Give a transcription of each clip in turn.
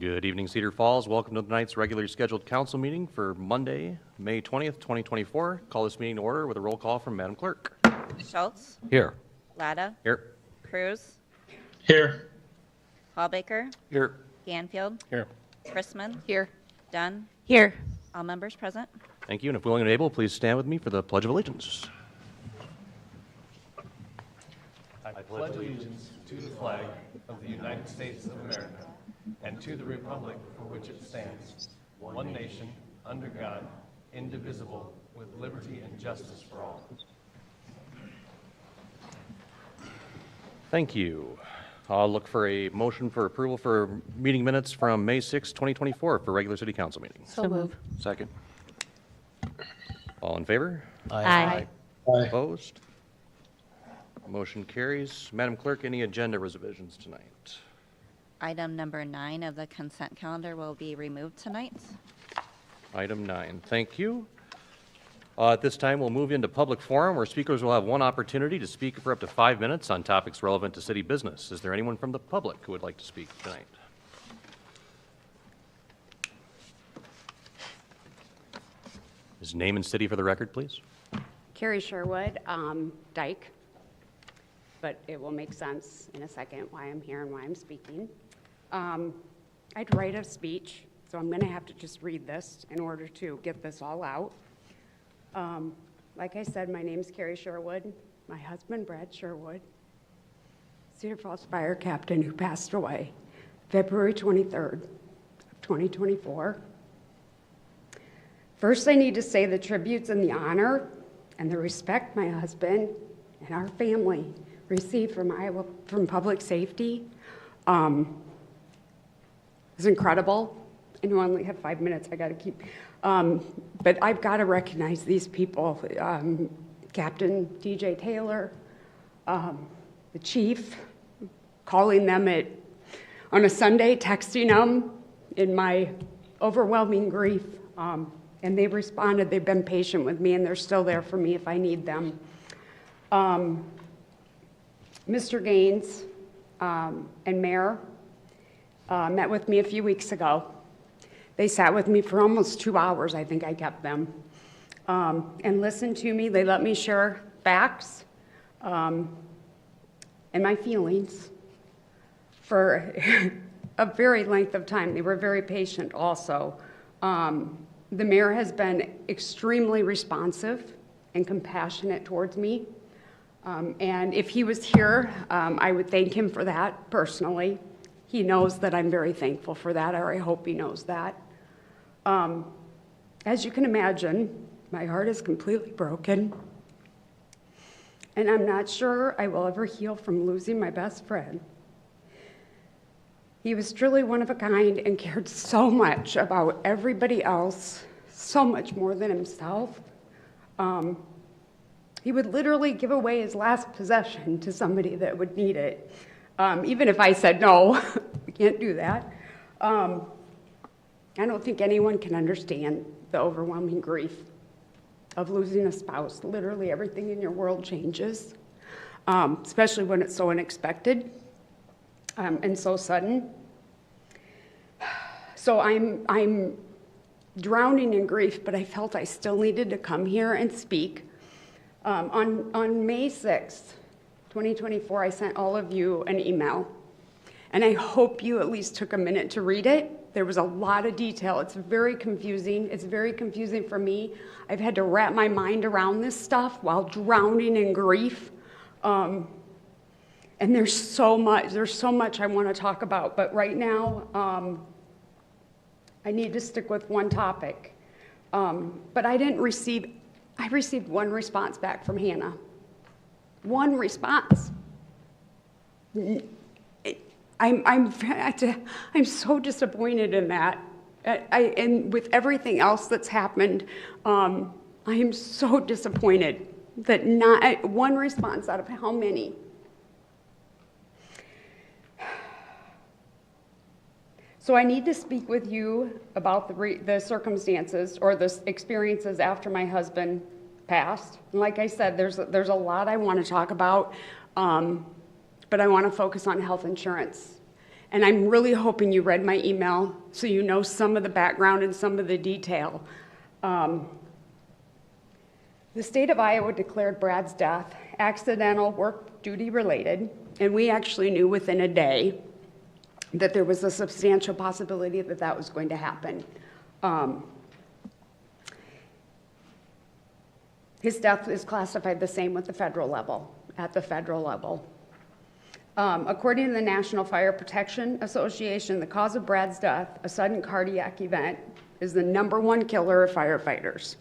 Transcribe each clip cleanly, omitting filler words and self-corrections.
Good evening, Cedar Falls. Welcome to tonight's regularly scheduled council meeting for Monday, May 20th, 2024. Call this meeting to order with a roll call from Madam Clerk. Schultz. Here. Latta. Here. Cruz. Here. Hallbaker. Here. Ganfield. Here. Chrisman. Here. Dunn. Here. All members present. Thank you, and if willing and able, please stand with me for the Pledge of Allegiance. I pledge allegiance to the flag of the United States of America and to the republic for which it stands, one nation, under God, indivisible, with liberty and justice for all. Thank you. I'll look for a motion for approval for meeting minutes from May 6, 2024 for regular city council meeting. So move. Second. All in favor? Aye. Opposed? Motion carries. Madam Clerk, any agenda reservations tonight? Item number 9 of the consent calendar will be removed tonight. Item 9, thank you. At this time, we'll move into public forum where speakers will have one opportunity to speak for up to 5 minutes on topics relevant to city business. Is there anyone from the public who would like to speak tonight? His name and city for the record, please. Carrie Sherwood, Dyke, but it will make sense in a second why I'm here and why I'm speaking. I'd write a speech, so I'm going to have to just read this in order to get this all out. Like I said, my name's Carrie Sherwood. My husband, Brad Sherwood, Cedar Falls fire captain who passed away February 23rd of 2024. First, I need to say the tributes and the honor and the respect my husband and our family received from public safety is incredible. I know I only have 5 minutes, I gotta keep, but I've gotta recognize these people. Captain DJ Taylor, the chief, calling them on a Sunday, texting them in my overwhelming grief. And they've responded, they've been patient with me, and they're still there for me if I need them. Mr. Gaines and Mayor met with me a few weeks ago. They sat with me for almost 2 hours, I think I kept them, and listened to me. They let me share facts and my feelings for a very length of time. They were very patient also. The mayor has been extremely responsive and compassionate towards me. And if he was here, I would thank him for that personally. He knows that I'm very thankful for that, or I hope he knows that. As you can imagine, my heart is completely broken. And I'm not sure I will ever heal from losing my best friend. He was truly one of a kind and cared so much about everybody else, so much more than himself. He would literally give away his last possession to somebody that would need it. Even if I said, no, we can't do that. I don't think anyone can understand the overwhelming grief of losing a spouse. Literally everything in your world changes, especially when it's so unexpected. And so sudden. So I'm drowning in grief, but I felt I still needed to come here and speak. On May 6th, 2024, I sent all of you an email, and I hope you at least took a minute to read it. There was a lot of detail. It's very confusing. It's very confusing for me. I've had to wrap my mind around this stuff while drowning in grief. And there's so much I want to talk about, but right now, I need to stick with one topic. But I received one response back from Hannah. One response. I'm so disappointed in that. And with everything else that's happened, I am so disappointed that not one response out of how many. So I need to speak with you about the circumstances or the experiences after my husband passed. And like I said, there's a lot I want to talk about, but I want to focus on health insurance. And I'm really hoping you read my email so you know some of the background and some of the detail. The state of Iowa declared Brad's death accidental work duty related, and we actually knew within a day that there was a substantial possibility that that was going to happen. His death is classified the same with the federal level, at the federal level. According to the National Fire Protection Association, the cause of Brad's death, a sudden cardiac event, is the #1 killer of firefighters.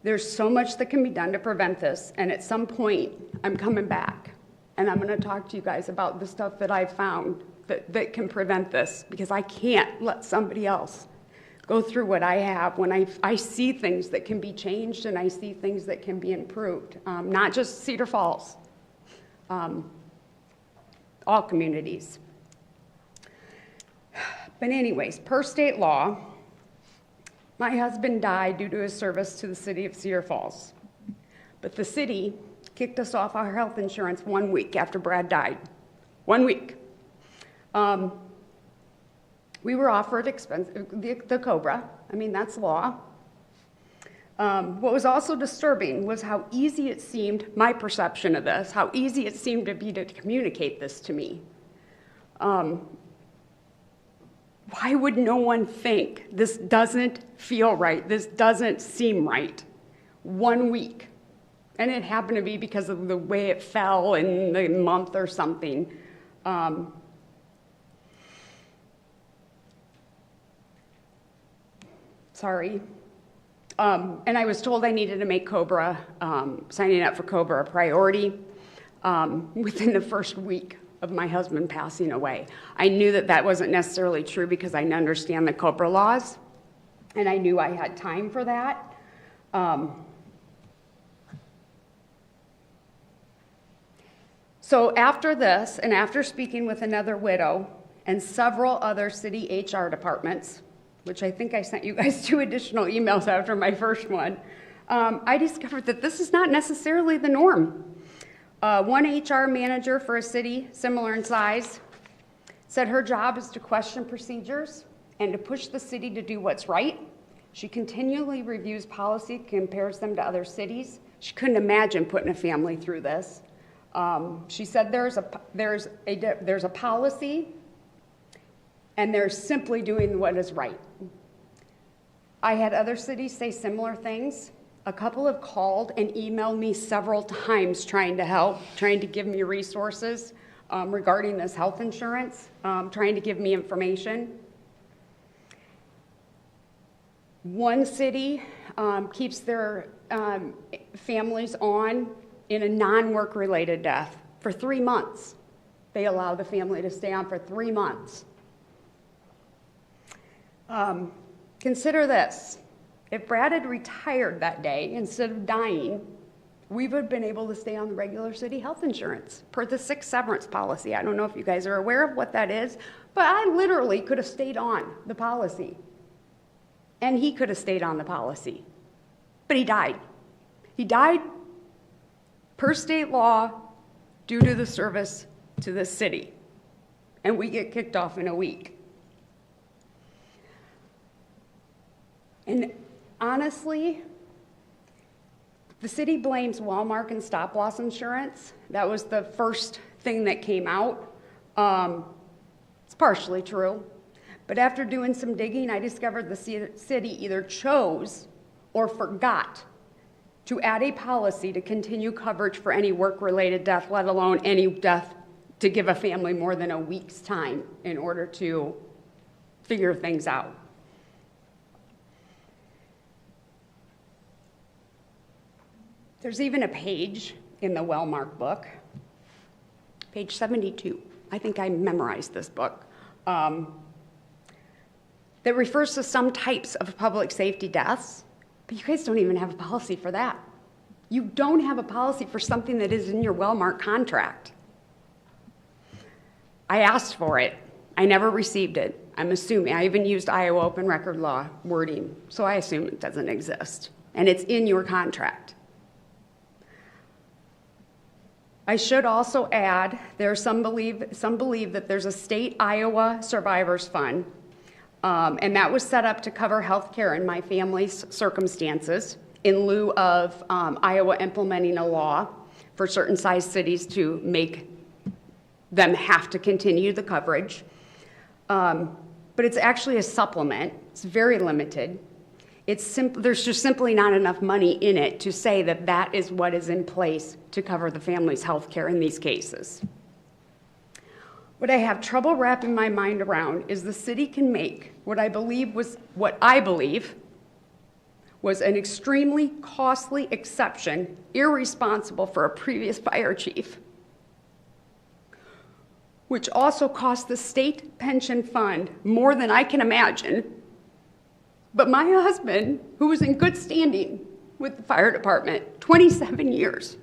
There's so much that can be done to prevent this, and at some point, I'm coming back, and I'm gonna talk to you guys about the stuff that I've found that can prevent this, because I can't let somebody else go through what I have when I see things that can be changed and I see things that can be improved. Not just Cedar Falls, all communities. But anyways, per state law, my husband died due to his service to the city of Cedar Falls. But the city kicked us off our health insurance 1 week after Brad died. 1 week. We were offered the COBRA. I mean, that's law. What was also disturbing was how easy it seemed, my perception of this, how easy it seemed to be to communicate this to me. Why would no one think this doesn't feel right, this doesn't seem right? 1 week. And it happened to be because of the way it fell in the month or something. Sorry. And I was told I needed to make COBRA, signing up for COBRA, a priority within the first week of my husband passing away. I knew that that wasn't necessarily true because I understand the COBRA laws, and I knew I had time for that. So after this, and after speaking with another widow and several other city HR departments, which I think I sent you guys 2 additional emails after my first one, I discovered that this is not necessarily the norm. One HR manager for a city similar in size said her job is to question procedures and to push the city to do what's right. She continually reviews policy, compares them to other cities. She couldn't imagine putting a family through this. She said there's a policy, and they're simply doing what is right. I had other cities say similar things. A couple have called and emailed me several times trying to help, trying to give me resources regarding this health insurance, trying to give me information. One city keeps their families on in a non-work related death for 3 months. They allow the family to stay on for 3 months. Consider this. If Brad had retired that day instead of dying, we would have been able to stay on the regular city health insurance per the 6 severance policy. I don't know if you guys are aware of what that is, but I literally could have stayed on the policy. And he could have stayed on the policy. But he died. He died per state law due to the service to the city. And we get kicked off in a week. And honestly, the city blames Walmart and stop loss insurance. That was the first thing that came out. It's partially true. But after doing some digging, I discovered the city either chose or forgot to add a policy to continue coverage for any work-related death, let alone any death to give a family more than a week's time in order to figure things out. There's even a page in the Wellmark book, page 72. I think I memorized this book, that refers to some types of public safety deaths, but you guys don't even have a policy for that. You don't have a policy for something that is in your Wellmark contract. I asked for it. I never received it. I'm assuming. I even used Iowa open record law wording, so I assume it doesn't exist. And it's in your contract. I should also add, some believe that there's a state Iowa Survivors Fund, and that was set up to cover health care in my family's circumstances in lieu of Iowa implementing a law for certain size cities to make them have to continue the coverage. But it's actually a supplement. It's very limited. There's just simply not enough money in it to say that that is what is in place to cover the family's health care in these cases. What I have trouble wrapping my mind around is the city can make what I believe was an extremely costly exception, irresponsible for a previous fire chief, which also cost the state pension fund more than I can imagine. But my husband, who was in good standing with the fire department, 27 years,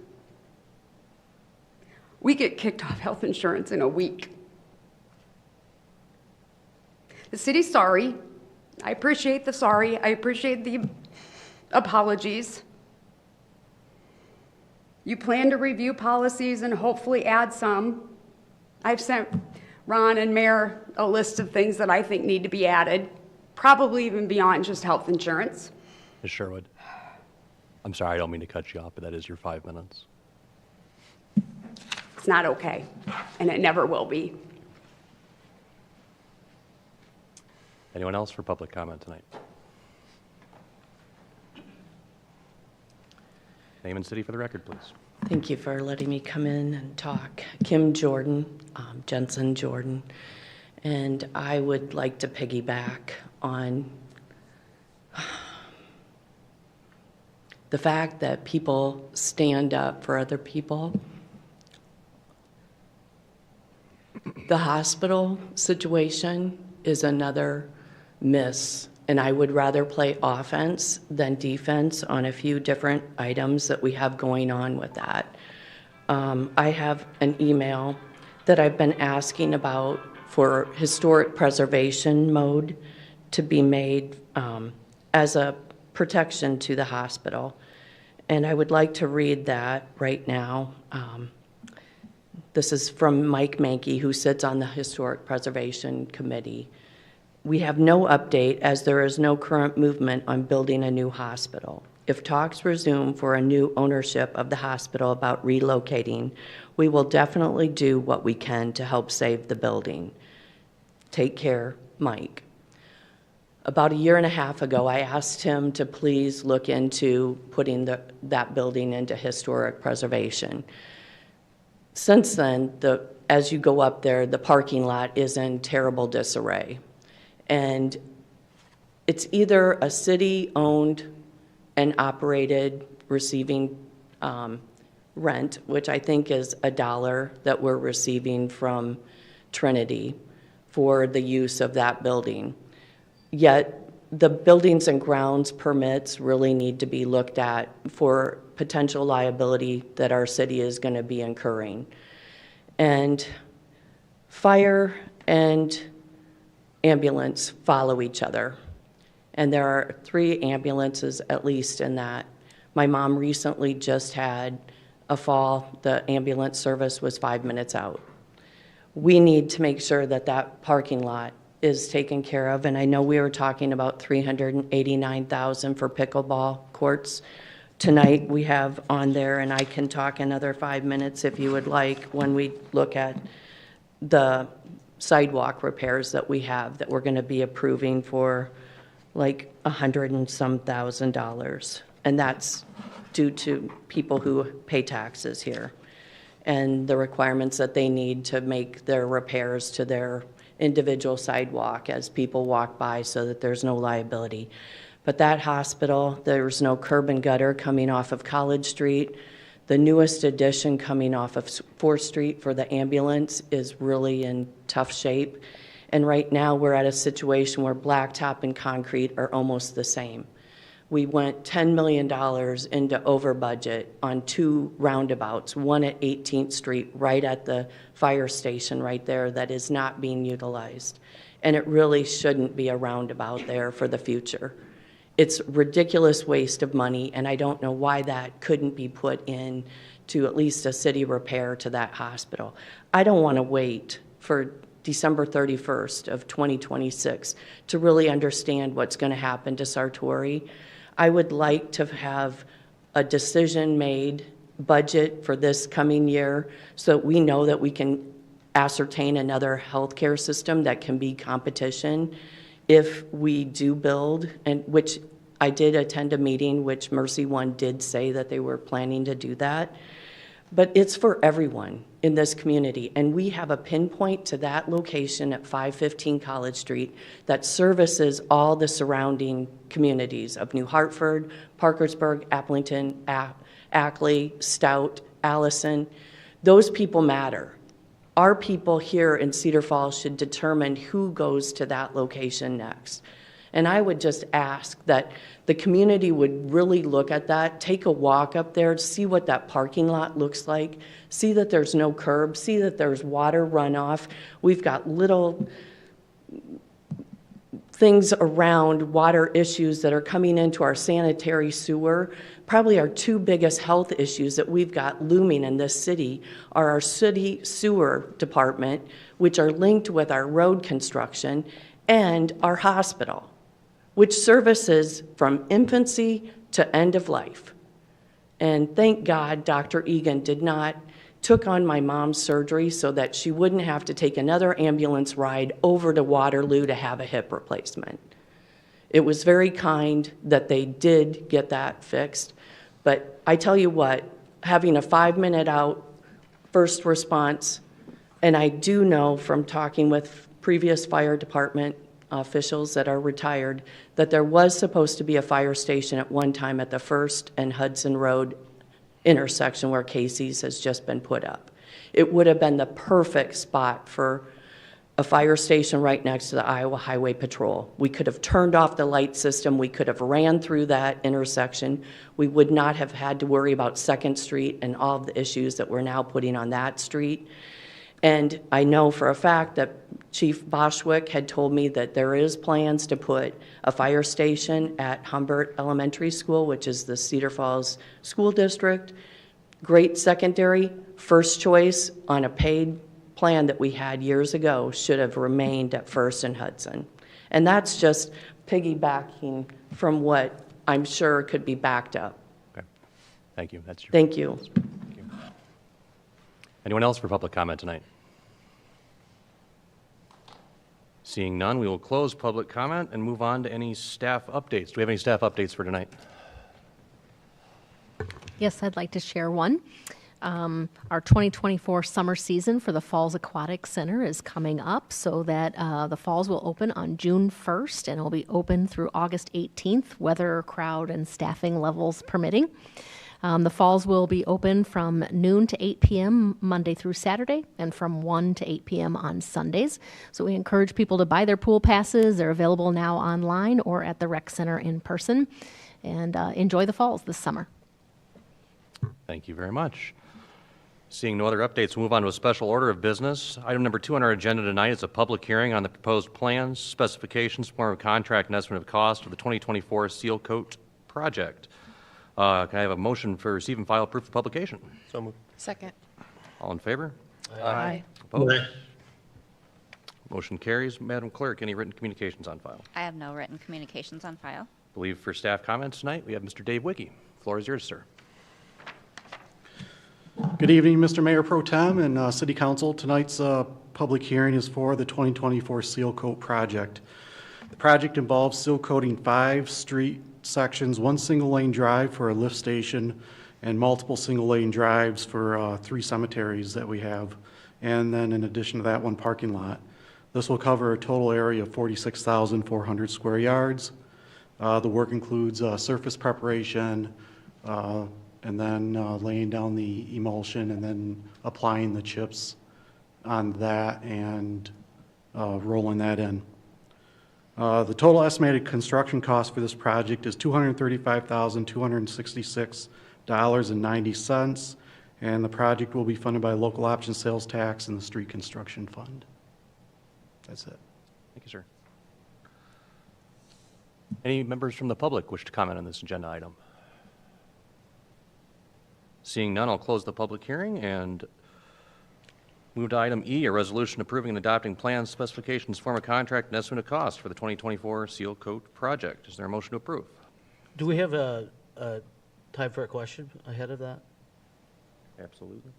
we get kicked off health insurance in a week. The city's sorry. I appreciate the sorry. I appreciate the apologies. You plan to review policies and hopefully add some. I've sent Ron and Mayor a list of things that I think need to be added, probably even beyond just health insurance. Ms. Sherwood, I'm sorry, I don't mean to cut you off, but that is your 5 minutes. It's not okay, and it never will be. Anyone else for public comment tonight? Name and city for the record, please. Thank you for letting me come in and talk. Kim Jordan, Jensen Jordan, and I would like to piggyback on the fact that people stand up for other people. The hospital situation is another miss, and I would rather play offense than defense on a few different items that we have going on with that. I have an email that I've been asking about for historic preservation mode to be made as a protection to the hospital. And I would like to read that right now. This is from Mike Mankey, who sits on the Historic Preservation Committee. We have no update as there is no current movement on building a new hospital. If talks resume for a new ownership of the hospital about relocating, we will definitely do what we can to help save the building. Take care, Mike. About a year and a half ago, I asked him to please look into putting that building into historic preservation. Since then, as you go up there, the parking lot is in terrible disarray. And it's either a city-owned and operated receiving rent, which I think is $1 that we're receiving from Trinity for the use of that building. Yet the buildings and grounds permits really need to be looked at for potential liability that our city is going to be incurring. And fire and ambulance follow each other. And there are 3 ambulances at least in that. My mom recently just had a fall. The ambulance service was 5 minutes out. We need to make sure that that parking lot is taken care of. And I know we were talking about $389,000 for pickleball courts. Tonight we have on there, and I can talk another 5 minutes if you would like, when we look at the sidewalk repairs that we have that we're going to be approving for like $100 and some thousand. And that's due to people who pay taxes here and the requirements that they need to make their repairs to their individual sidewalk as people walk by so that there's no liability. But that hospital, there's no curb and gutter coming off of College Street. The newest addition coming off of 4th Street for the ambulance is really in tough shape. And right now we're at a situation where blacktop and concrete are almost the same. We went $10 million into over budget on 2 roundabouts, one at 18th Street, right at the fire station right there, that is not being utilized. And it really shouldn't be a roundabout there for the future. It's a ridiculous waste of money, and I don't know why that couldn't be put in to at least a city repair to that hospital. I don't want to wait for December 31st of 2026 to really understand what's going to happen to Sartori. I would like to have a decision made, budget for this coming year, so that we know that we can ascertain another healthcare system that can be competition if we do build, and which I did attend a meeting, which Mercy One did say that they were planning to do that. But it's for everyone in this community, and we have a pinpoint to that location at 515 College Street that services all the surrounding communities of New Hartford, Parkersburg, Applington, Ackley, Stout, Allison. Those people matter. Our people here in Cedar Falls should determine who goes to that location next. And I would just ask that the community would really look at that, take a walk up there, see what that parking lot looks like, see that there's no curb, see that there's water runoff. We've got little things around water issues that are coming into our sanitary sewer. Probably our two biggest health issues that we've got looming in this city are our city sewer department, which are linked with our road construction, and our hospital, which services from infancy to end of life. And thank God Dr. Egan took on my mom's surgery so that she wouldn't have to take another ambulance ride over to Waterloo to have a hip replacement. It was very kind that they did get that fixed. But I tell you what, having a 5-minute out first response, and I do know from talking with previous fire department officials that are retired, that there was supposed to be a fire station at one time at the First and Hudson Road intersection where Casey's has just been put up. It would have been the perfect spot for a fire station right next to the Iowa Highway Patrol. We could have turned off the light system. We could have ran through that intersection. We would not have had to worry about 2nd Street and all of the issues that we're now putting on that street. And I know for a fact that Chief Boschwick had told me that there is plans to put a fire station at Humbert Elementary School, which is the Cedar Falls School District. Great secondary, first choice on a paid plan that we had years ago should have remained at First and Hudson. And that's just piggybacking from what I'm sure could be backed up. Okay. Thank you. That's your. Thank you. Thank you. Anyone else for public comment tonight? Seeing none, we will close public comment and move on to any staff updates. Do we have any staff updates for tonight? Yes, I'd like to share one. Our 2024 summer season for the Falls Aquatic Center is coming up, so that the falls will open on June 1st and will be open through August 18th, weather, crowd, and staffing levels permitting. The falls will be open from noon to 8 p.m. Monday through Saturday and from 1 to 8 p.m. on Sundays. So we encourage people to buy their pool passes. They're available now online or at the rec center in person. And enjoy the falls this summer. Thank you very much. Seeing no other updates, we'll move on to a special order of business. Item number 2 on our agenda tonight is a public hearing on the proposed plans, specifications, form of contract, and estimate of cost of the 2024 Seal Coat project. Can I have a motion for receive and file proof of publication? So moved. Second. All in favor? Aye. Opposed? Motion carries. Madam Clerk, any written communications on file? I have no written communications on file. I believe for staff comments tonight, we have Mr. Dave Wicke. Floor is yours, sir. Good evening, Mr. Mayor Pro Tem and City Council. Tonight's public hearing is for the 2024 Seal Coat project. The project involves seal coating 5 street sections, 1 single-lane drive for a lift station, and multiple single-lane drives for 3 cemeteries that we have, and then in addition to that, 1 parking lot. This will cover a total area of 46,400 square yards. The work includes surface preparation, and then laying down the emulsion and then applying the chips on that and rolling that in. The total estimated construction cost for this project is $235,266.90, and the project will be funded by local option sales tax and the street construction fund. That's it. Thank you, sir. Any members from the public wish to comment on this agenda item? Seeing none, I'll close the public hearing and move to item E, a resolution approving and adopting plans, specifications, form of contract, and estimate of cost for the 2024 Seal Coat project. Is there a motion to approve? Do we have a time for a question ahead of that? Absolutely.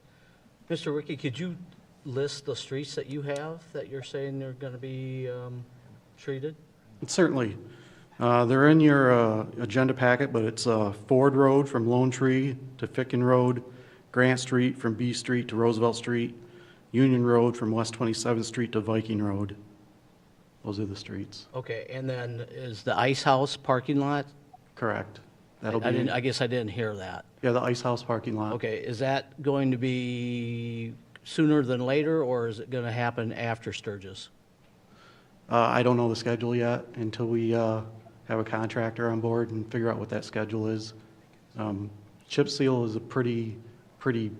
Mr. Ricky, could you list the streets that you have that you're saying are going to be treated? Certainly. They're in your agenda packet, but it's Ford Road from Lone Tree to Ficken Road, Grant Street from B Street to Roosevelt Street, Union Road from West 27th Street to Viking Road. Those are the streets. Okay, and then is the Ice House parking lot? Correct. That'll be, I guess I didn't hear that. yeah, the Ice House parking lot. Okay, is that going to be sooner than later, or is it going to happen after Sturgis? I don't know the schedule yet until we have a contractor on board and figure out what that schedule is. Chip seal is a pretty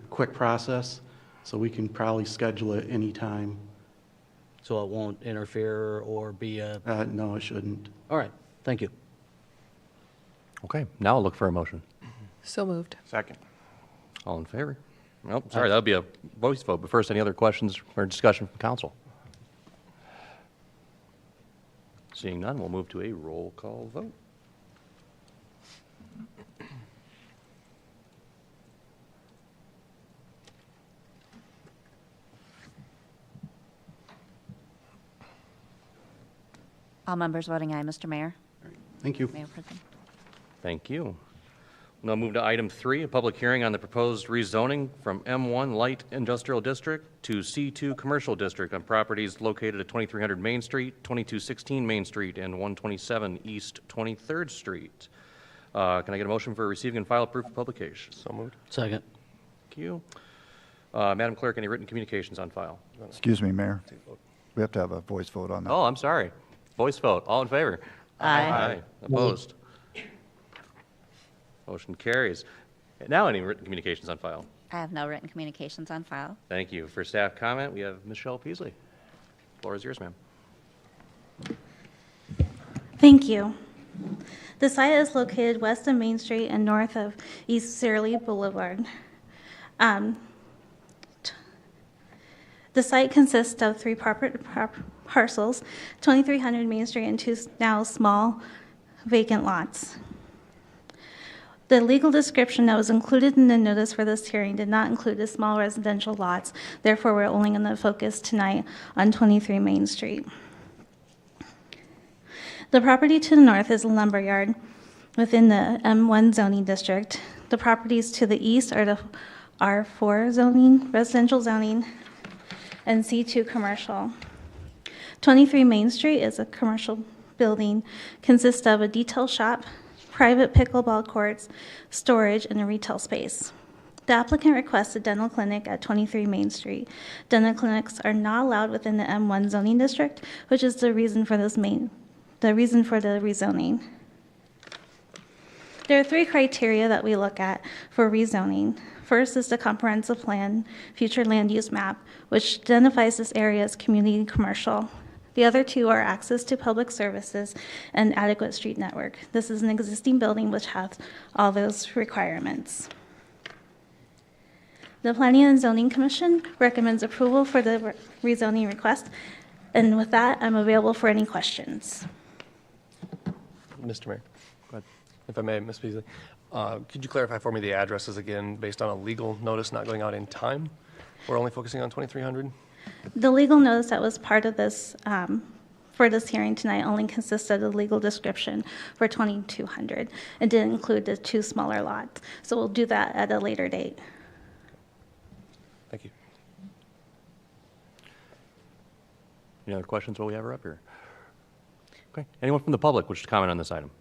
quick process, so we can probably schedule it anytime. So it won't interfere or be a, No, it shouldn't. all right, thank you. Okay, now I'll look for a motion. So moved. Second. All in favor? Nope, sorry, that would be a voice vote. But first, any other questions or discussion from council? Seeing none, we'll move to a roll call vote. All members voting aye, Mr. Mayor. Thank you. Mayor Pro Tem. Thank you. We'll now move to item 3, a public hearing on the proposed rezoning from M1 Light Industrial District to C2 Commercial District on properties located at 2300 Main Street, 2216 Main Street, and 127 East 23rd Street. Can I get a motion for receiving and file proof of publication? So moved. Second. Thank you. Madam Clerk, any written communications on file? Excuse me, Mayor. We have to have a voice vote on that. Oh, I'm sorry. Voice vote. All in favor? Aye. Opposed? Motion carries. Now, any written communications on file? I have no written communications on file. Thank you. For staff comment, we have Michelle Peasley. Floor is yours, ma'am. Thank you. The site is located west of Main Street and north of East Searly Boulevard. The site consists of 3 parcels, 2300 Main Street and 2 now small vacant lots. The legal description that was included in the notice for this hearing did not include the small residential lots. Therefore, we're only going to focus tonight on 23 Main Street. The property to the north is a lumber yard within the M1 zoning district. The properties to the east are the R4 zoning, residential zoning, and C2 commercial. 23 Main Street is a commercial building, consists of a detail shop, private pickleball courts, storage, and a retail space. The applicant requests a dental clinic at 23 Main Street. Dental clinics are not allowed within the M1 zoning district, which is the reason for the rezoning. There are 3 criteria that we look at for rezoning. First is the comprehensive plan, future land use map, which identifies this area as community commercial. The other 2 are access to public services and adequate street network. This is an existing building which has all those requirements. The Planning and Zoning Commission recommends approval for the rezoning request. And with that, I'm available for any questions. Mr. Mayor, Go ahead. if I may, Ms. Peasley, could you clarify for me the addresses again based on a legal notice not going out in time? We're only focusing on 2300? The legal notice that was part of this, for this hearing tonight only consists of the legal description for 2200. It didn't include the 2 smaller lots. So we'll do that at a later date. Thank you. Any other questions while we have her up here? Okay. Anyone from the public wish to comment on this item?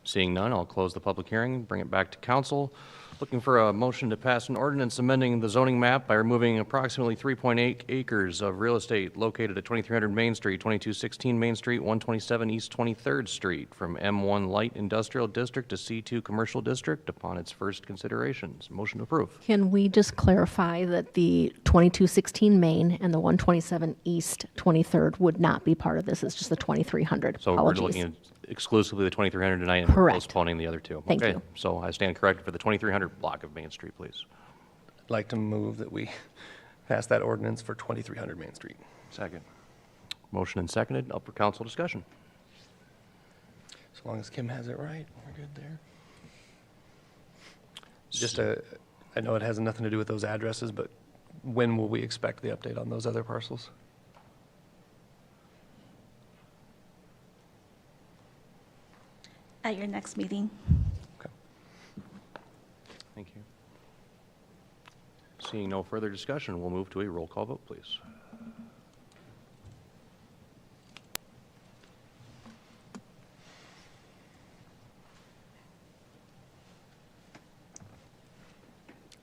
Seeing none, I'll close the public hearing, bring it back to council. Looking for a motion to pass an ordinance amending the zoning map by removing approximately 3.8 acres of real estate located at 2300 Main Street, 2216 Main Street, 127 East 23rd Street from M1 Light Industrial District to C2 Commercial District upon its first considerations. Motion to approve. Can we just clarify that the 2216 Main and the 127 East 23rd would not be part of this? It's just the 2300. So Apologies. we're looking at exclusively the 2300 tonight and we're Correct. postponing the other 2. Thank Okay. you. So I stand corrected for the 2300 block of Main Street, please. I'd like to move that we pass that ordinance for 2300 Main Street. Second. Motion and seconded. Up for council discussion. As long as Kim has it right, we're good there. Just I know it has nothing to do with those addresses, but when will we expect the update on those other parcels? at your next meeting. Okay. Thank you. Seeing no further discussion, we'll move to a roll call vote, please.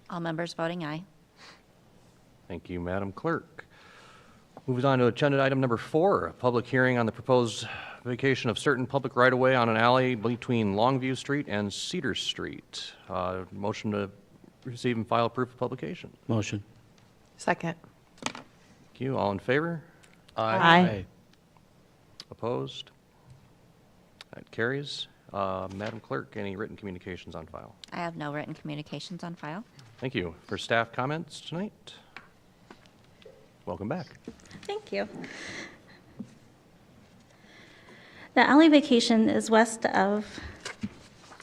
All members voting aye. Thank you, Madam Clerk. Moves on to agenda item number 4, a public hearing on the proposed vacation of certain public right-of-way on an alley between Longview Street and Cedar Street. Motion to receive and file proof of publication. Motion. Second. Thank you. All in favor? Aye. Opposed? That carries. Madam Clerk, any written communications on file? I have no written communications on file. Thank you. For staff comments tonight? Welcome back. Thank you. The alley vacation is west of,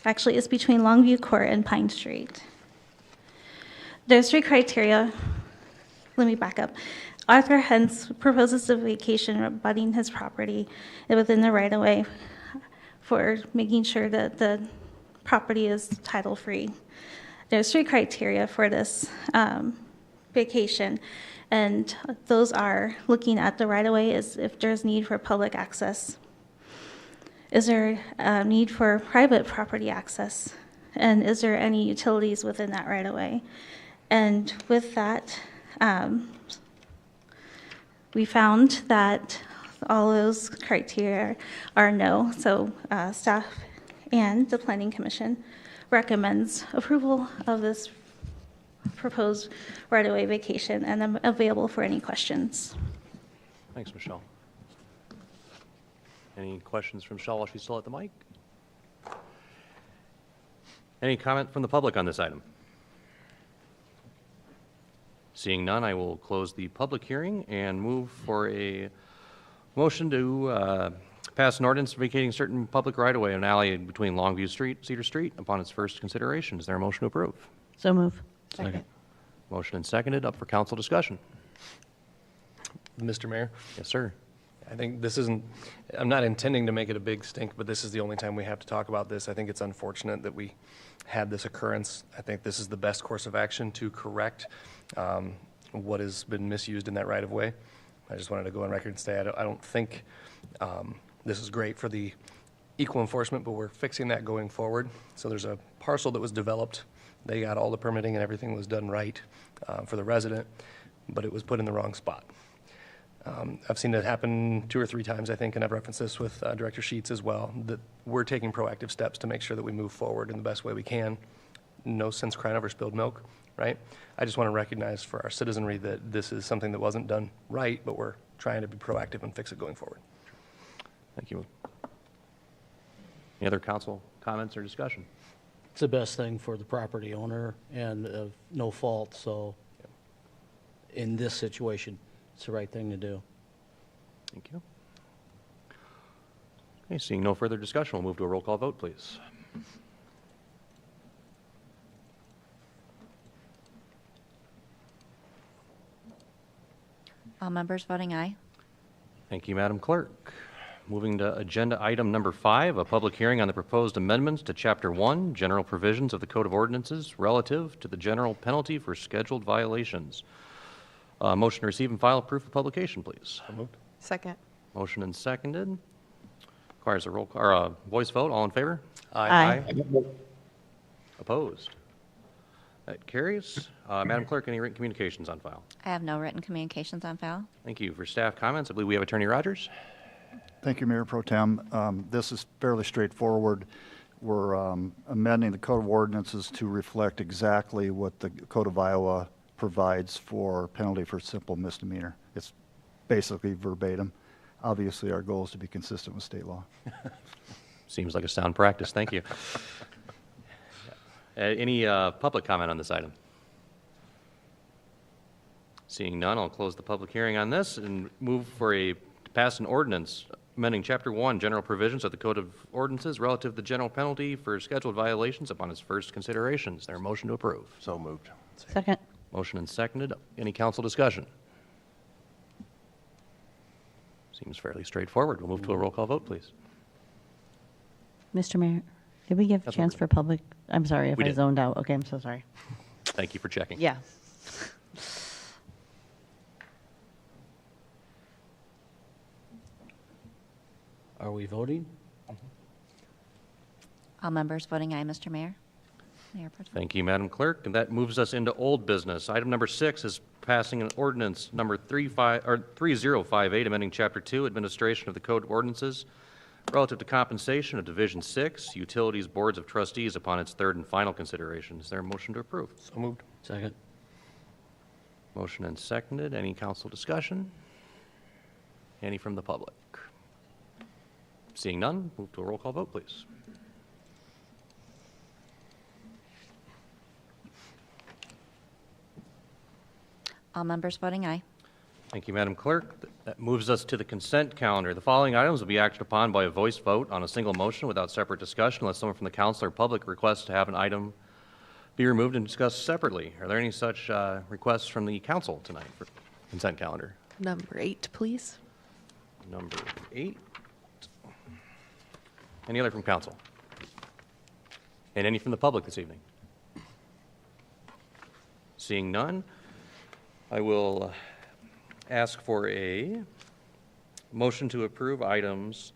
actually, it's between Longview Court and Pine Street. There's 3 criteria. Let me back up. Arthur Hens proposes a vacation abutting his property within the right-of-way for making sure that the property is title-free. There's 3 criteria for this vacation, and those are looking at the right-of-way is if there's need for public access. Is there a need for private property access? And is there any utilities within that right-of-way? And with that, we found that all those criteria are no. So staff and the Planning Commission recommends approval of this proposed right-of-way vacation, and I'm available for any questions. Thanks, Michelle. Any questions from Michelle while she's still at the mic? Any comment from the public on this item? Seeing none, I will close the public hearing and move for a motion to pass an ordinance vacating certain public right-of-way in an alley between Longview Street, Cedar Street upon its first consideration. Is there a motion to approve? So move. Second. Motion and seconded, up for council discussion. Mr. Mayor, Yes, sir. I think this isn't, I'm not intending to make it a big stink, but this is the only time we have to talk about this. I think it's unfortunate that we had this occurrence. I think this is the best course of action to correct what has been misused in that right-of-way. I just wanted to go on record and say I don't think this is great for the equal enforcement, but we're fixing that going forward. So there's a parcel that was developed. They got all the permitting and everything was done right for the resident, but it was put in the wrong spot. I've seen it happen 2 or 3 times, I think, and I've referenced this with Director Sheets as well, that we're taking proactive steps to make sure that we move forward in the best way we can. No sense crying over spilled milk, right? I just want to recognize for our citizenry that this is something that wasn't done right, but we're trying to be proactive and fix it going forward. Thank you. Any other council comments or discussion? It's the best thing for the property owner and of no fault, so in this situation, it's the right thing to do. Thank you. Okay, seeing no further discussion, we'll move to a roll call vote, please. All members voting aye. Thank you, Madam Clerk. Moving to agenda item number 5, a public hearing on the proposed amendments to Chapter 1, General Provisions of the Code of Ordinances relative to the general penalty for scheduled violations. Motion to receive and file proof of publication, please. So moved. Second. Motion and seconded. Requires a roll or a voice vote. All in favor? Aye. Opposed? That carries. Madam Clerk, any written communications on file? I have no written communications on file. Thank you. For staff comments, I believe we have Attorney Rogers. Thank you, Mayor Pro Tem. This is fairly straightforward. We're amending the Code of Ordinances to reflect exactly what the Code of Iowa provides for penalty for simple misdemeanor. It's basically verbatim. Obviously, our goal is to be consistent with state law. Seems like a sound practice. Thank you. Any public comment on this item? Seeing none, I'll close the public hearing on this and move for to pass an ordinance amending Chapter 1, General Provisions of the Code of Ordinances relative to the general penalty for scheduled violations upon its first consideration. Is there a motion to approve? So moved. Second. Motion and seconded. Any council discussion? Seems fairly straightforward. We'll move to a roll call vote, please. Mr. Mayor, did we give a That's chance okay. for public? I'm sorry if We I did. zoned out. Okay, I'm so sorry. Thank you for checking. Yeah. Are we voting? All members voting aye, Mr. Mayor. Mayor Pro Tem. Thank you, Madam Clerk. And that moves us into old business. Item number 6 is passing an ordinance number 3058, amending Chapter 2, Administration of the Code of Ordinances, relative to compensation of Division 6, Utilities Boards of Trustees, upon its third and final consideration. Is there a motion to approve? So moved. Second. Motion and seconded. Any council discussion? Any from the public? Seeing none, move to a roll call vote, please. All members voting aye. Thank you, Madam Clerk. That moves us to the consent calendar. The following items will be acted upon by a voice vote on a single motion without separate discussion unless someone from the council or public requests to have an item be removed and discussed separately. Are there any such requests from the council tonight for consent calendar? Number 8, please. Number 8. Any other from council? And any from the public this evening? Seeing none, I will ask for a motion to approve items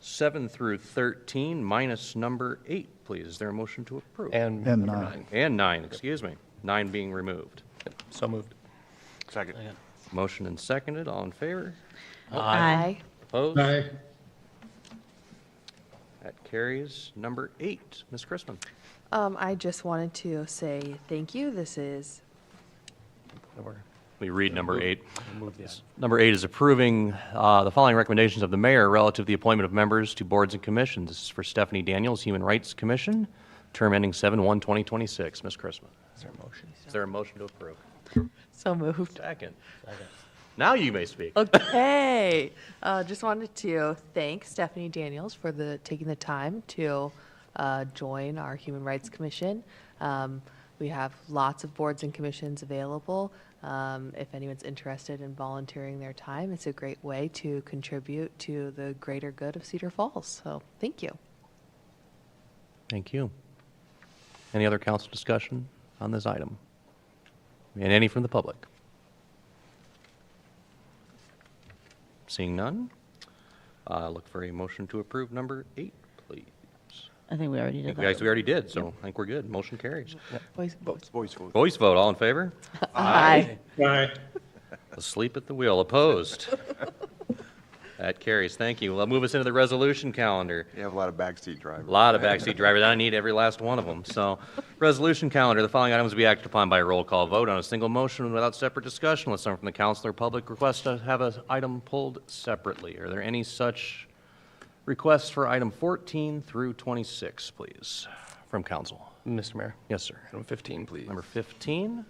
7 through 13 minus number 8, please. Is there a motion to approve? And And number 9. And 9, excuse me. 9 being removed. So moved. Second. Motion and seconded. All in favor? Aye. Opposed? That carries. Number 8, Ms. Chrisman. I just wanted to say thank you. This is, We read number 8. Move this. Number 8 is approving the following recommendations of the mayor relative to the appointment of members to boards and commissions. This is for Stephanie Daniels, Human Rights Commission, term ending 7/1/2026. Ms. Chrisman. Is there a motion? Is there a motion to approve? so moved. Second. Now you may speak. Okay. Just wanted to thank Stephanie Daniels for taking the time to join our Human Rights Commission. We have lots of boards and commissions available. If anyone's interested in volunteering their time, it's a great way to contribute to the greater good of Cedar Falls. So thank you. Thank you. Any other council discussion on this item? And any from the public? Seeing none, look for a motion to approve number 8, please. I think we already did Guys, that. we already did, so I think we're good. Motion carries. Voice- Voice vote, all in favor? Aye. Asleep at the wheel, opposed? That carries, thank you. Well, move us into the resolution calendar. You have a lot of backseat drivers. A lot of backseat drivers, I need every last one of them. So, resolution calendar, the following items will be acted upon by a roll call vote on a single motion without separate discussion unless someone from the council or public requests to have an item pulled separately. Are there any such requests for item 14 through 26, please, from council? Mr. Mayor, Yes, sir. item 15, please. Number 15.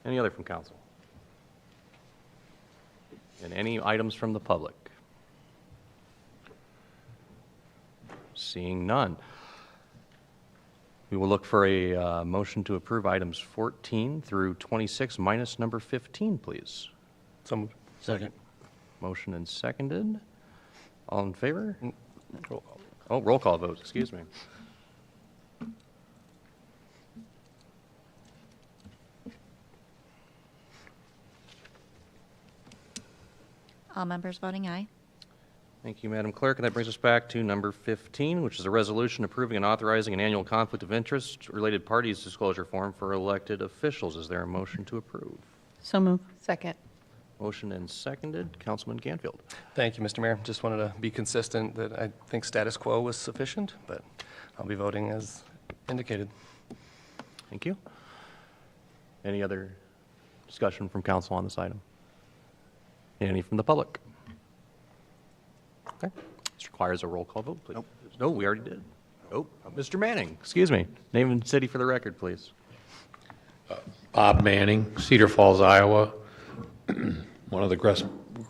Any other from council? And any items from the public? Seeing none. We will look for a motion to approve items 14 through 26 minus number 15, please. So moved. Second. Motion and seconded. All in favor? Roll call. Oh, roll call vote, excuse me. All members voting aye. Thank you, Madam Clerk. And that brings us back to number 15, which is a resolution approving and authorizing an annual conflict of interest related parties disclosure form for elected officials. Is there a motion to approve? So move. Second. Motion and seconded. Councilman Ganfield. Thank you, Mr. Mayor. Just wanted to be consistent that I think status quo was sufficient, but I'll be voting as indicated. Thank you. Any other discussion from council on this item? Any from the public? Okay. This requires a roll call vote, please. Nope. No, we already did. Oh, Mr. Manning, excuse me. Name and city for the record, please. Bob Manning, Cedar Falls, Iowa. One of the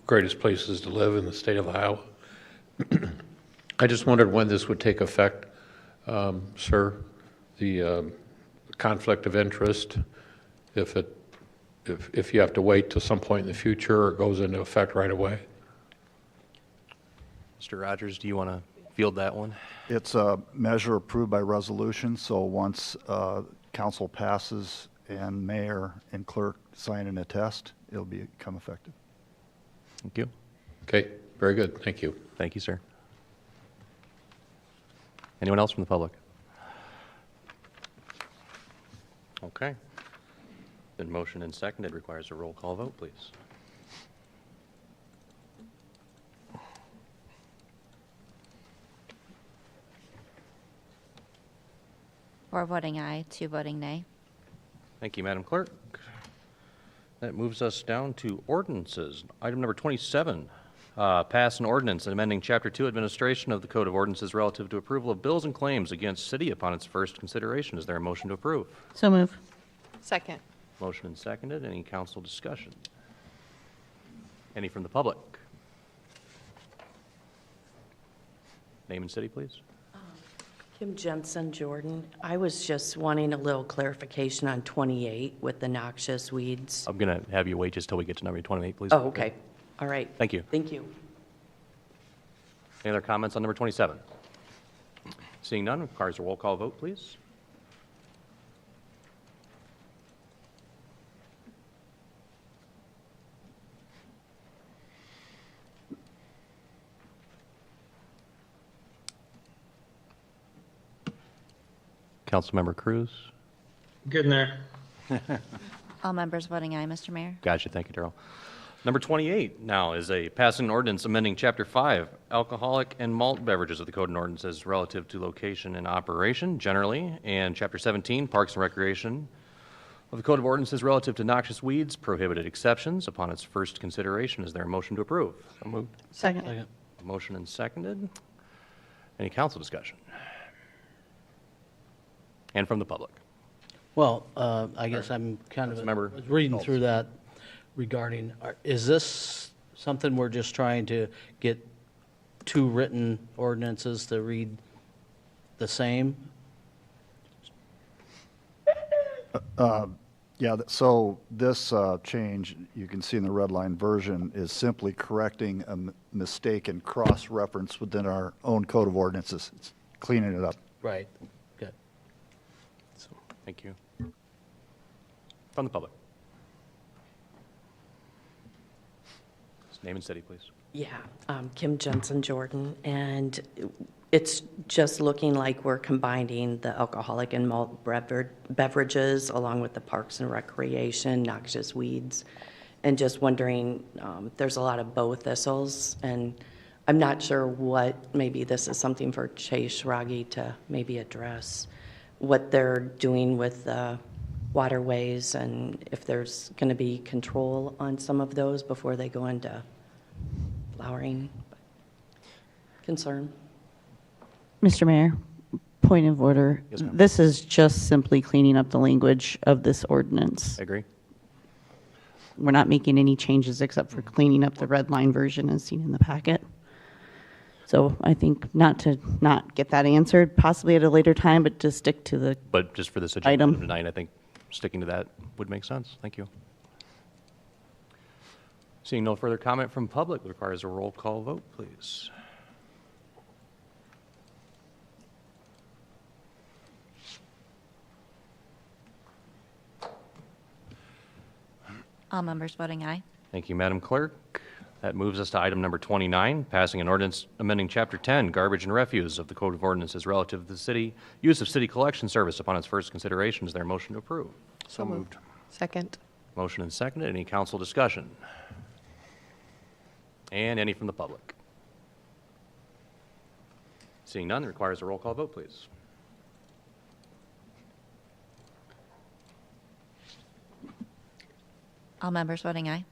greatest places to live in the state of Iowa. I just wondered when this would take effect, sir, the conflict of interest, if you have to wait till some point in the future or goes into effect right away. Mr. Rogers, do you want to field that one? It's a measure approved by resolution, so once council passes and mayor and clerk sign and attest, it'll become effective. Thank you. Okay, very good, thank you. Thank you, sir. Anyone else from the public? Okay. Been motioned and seconded. Requires a roll call vote, please. Four voting aye, two voting nay. Thank you, Madam Clerk. That moves us down to ordinances. Item number 27, pass an ordinance amending Chapter 2 Administration of the Code of Ordinances relative to approval of bills and claims against city upon its first consideration. Is there a motion to approve? So move. Second. Motion and seconded. Any council discussion? Any from the public? Name and city, please. Kim Jensen, Jordan. I was just wanting a little clarification on 28 with the noxious weeds. I'm going to have you wait just till we get to number 28, please. Oh, okay. All right. Thank you. Thank you. Any other comments on number 27? Seeing none, requires a roll call vote, please. Councilmember Cruz? Good in there. All members voting aye, Mr. Mayor. Gotcha. Thank you, Darrell. Number 28 now is a passing ordinance amending Chapter 5, alcoholic and malt beverages of the Code and Ordinances relative to location and operation generally, and Chapter 17, parks and recreation of the Code of Ordinances relative to noxious weeds, prohibited exceptions. Upon its first consideration, is there a motion to approve? So moved. Second. Motion and seconded. Any council discussion? And from the public? Well, I guess I'm kind of Councilmember was reading Schultz. through that regarding, is this something we're just trying to get two written ordinances to read the same? Yeah, so this change, you can see in the red line version, is simply correcting a mistaken cross-reference within our own Code of Ordinances. It's cleaning it up. Right. Good. Thank you. From the public? Name and city, please. Yeah, Kim Jensen, Jordan, and it's just looking like we're combining the alcoholic and malt beverages along with the parks and recreation, noxious weeds, and just wondering, there's a lot of bow thistles, and I'm not sure what, maybe this is something for Chase Raggi to maybe address, what they're doing with the waterways and if there's going to be control on some of those before they go into flowering. Concern. Mr. Mayor, point of order. Yes, ma'am. This is just simply cleaning up the language of this ordinance. I agree. We're not making any changes except for cleaning up the red line version as seen in the packet. So I think not to not get that answered, possibly at a later time, but to stick to the, But just for this agenda Item. tonight, I think sticking to that would make sense. Thank you. Seeing no further comment from public, requires a roll call vote, please. All members voting aye. Thank you, Madam Clerk. That moves us to item number 29, passing an ordinance amending Chapter 10, garbage and refuse of the Code of Ordinances relative to the city, use of city collection service upon its first consideration. Is there a motion to approve? So moved. Second. Motion and seconded. Any council discussion? And any from the public? Seeing none, requires a roll call vote, please. All members voting aye.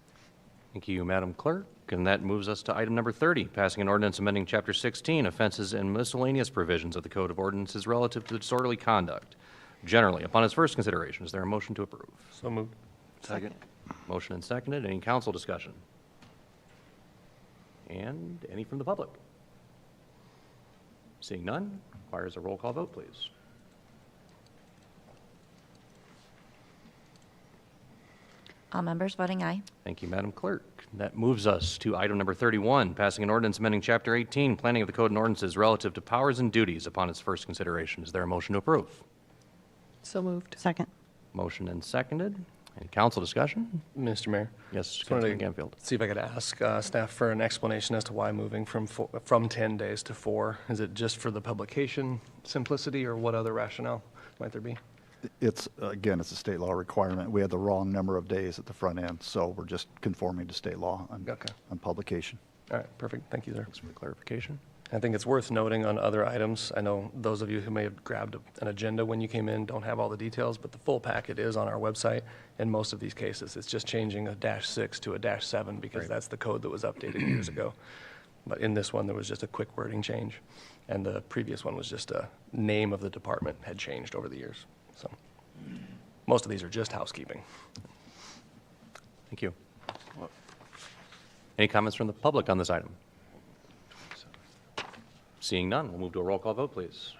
Thank you, Madam Clerk. And that moves us to item number 30, passing an ordinance amending Chapter 16, offenses and miscellaneous provisions of the Code of Ordinances relative to disorderly conduct. Generally, upon its first consideration, is there a motion to approve? So moved. Second. Motion and seconded. Any council discussion? And any from the public? Seeing none, requires a roll call vote, please. All members voting aye. Thank you, Madam Clerk. That moves us to item number 31, passing an ordinance amending Chapter 18, Planning of the Code and Ordinances relative to powers and duties upon its first consideration. Is there a motion to approve? So moved. Second. Motion and seconded. Any council discussion? Mr. Mayor? Yes, Just wanted Councilman to Ganfield. see if I could ask staff for an explanation as to why moving from 10 days to 4. Is it just for the publication simplicity, or what other rationale might there be? It's, again, it's a state law requirement. We had the wrong number of days at the front end, so we're just conforming to state law on publication. All right, perfect. Thank you, sir. Thanks for the clarification. I think it's worth noting on other items, I know those of you who may have grabbed an agenda when you came in don't have all the details, but the full packet is on our website. In most of these cases, it's just changing a -6 to a -7 because that's the code that was updated years ago. But in this one, there was just a quick wording change. And the previous one was just a name of the department had changed over the years. So most of these are just housekeeping. Thank you. Any comments from the public on this item? Seeing none, we'll move to a roll call vote, please.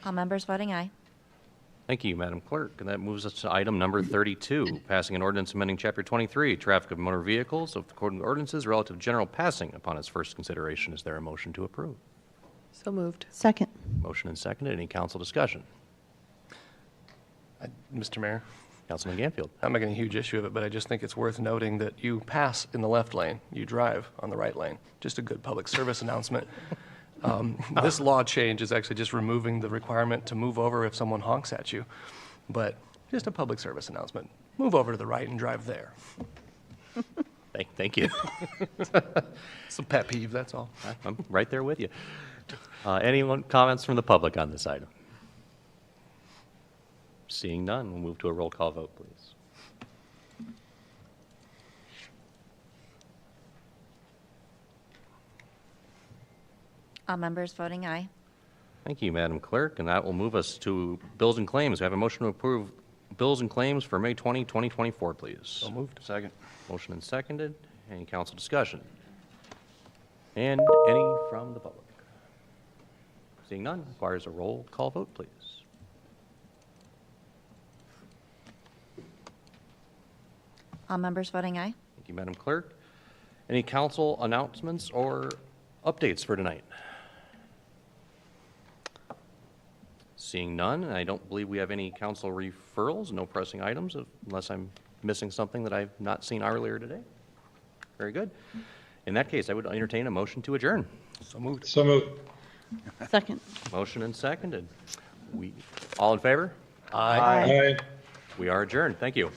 All members voting aye. Thank you, Madam Clerk. And that moves us to item number 32, passing an ordinance amending Chapter 23, Traffic of Motor Vehicles of the Code of Ordinances relative to general passing upon its first consideration. Is there a motion to approve? So moved. Second. Motion and seconded. Any council discussion? Mr. Mayor? Councilman Ganfield. I'm not making a huge issue of it, but I just think it's worth noting that you pass in the left lane, you drive on the right lane. Just a good public service announcement. This law change is actually just removing the requirement to move over if someone honks at you. But just a public service announcement. Move over to the right and drive there. Thank you. It's a pet peeve, that's all. I'm right there with you. Anyone comments from the public on this item? Seeing none, we'll move to a roll call vote, please. All members voting aye. Thank you, Madam Clerk, and that will move us to bills and claims. We have a motion to approve bills and claims for May 20, 2024, please. So moved. Second. Motion and seconded. Any council discussion? And any from the public? Seeing none, requires a roll call vote, please. All members voting aye. Thank you, Madam Clerk. Any council announcements or updates for tonight? Seeing none, and I don't believe we have any council referrals, no pressing items, unless I'm missing something that I've not seen earlier today. Very good. In that case, I would entertain a motion to adjourn. So moved. So moved. Second. Motion and seconded. All in favor? Aye. Aye. We are adjourned. Thank you.